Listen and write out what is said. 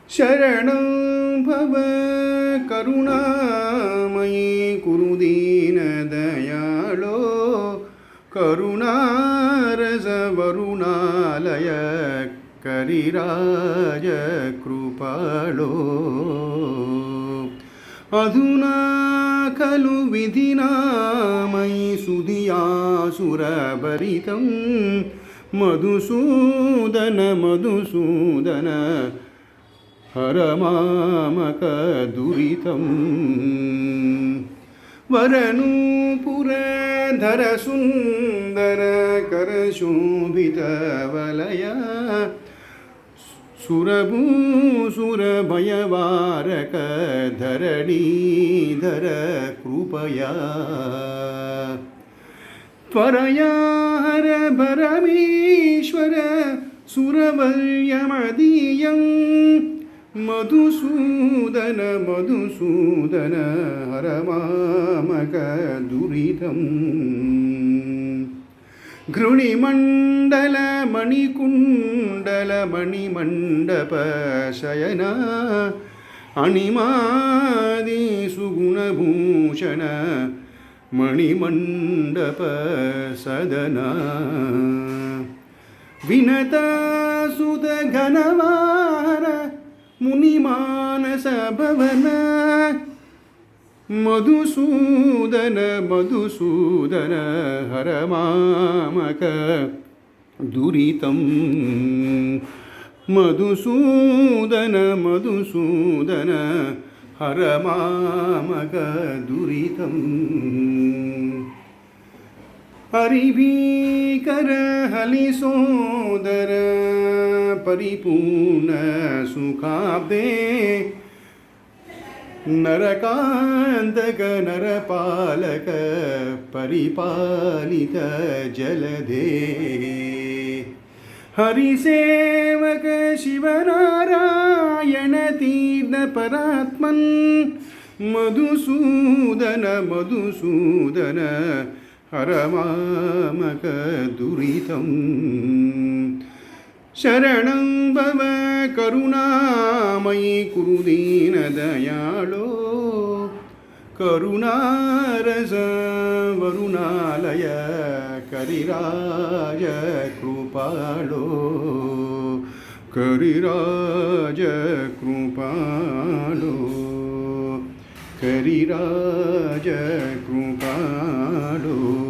शरणं भव करुणामयि कुरु दीनदयालो करुणारस वरुणालय करिराज कृपालो अधुना खलु विधिना मयि सुधियासुरभरितं मधुसूदन मधुसूदन हर मामकदुरितं वरनूपुरधर सुन्दर करशोभितवलय सुरभूसुरभयवारक धरणीधर कृपया त्वरया हर भरमेश्वर सुरवर्यमदीयं मधुसूदन मधुसूदन हर मामकदुरितं घृणिमण्डल मणिकुण्डल मणिमण्डपशयन अणिमादि सुगुणभूषण मणिमण्डपसदन विनतासुत घनवार मुनिमानस भवन मधुसूदन मधुसूदन हर मामक दुरितं मधुसूदन मधुसूदन हर मामक दुरितं हरिभीकर हलिसोदर परिपूर्ण सुखाब्दे नरकान्तक नरपालक परिपालित जलधे हरिसेवक शिवनारायण तीर्थ परात्मन् मधुसूदन मधुसूदन हर मामक दुरितं शरणं भव करुणामयि कुरु दीनदयालो करुणारस वरुणालय करिराज कृपालो करिराज कृपालो करिराज कृपालो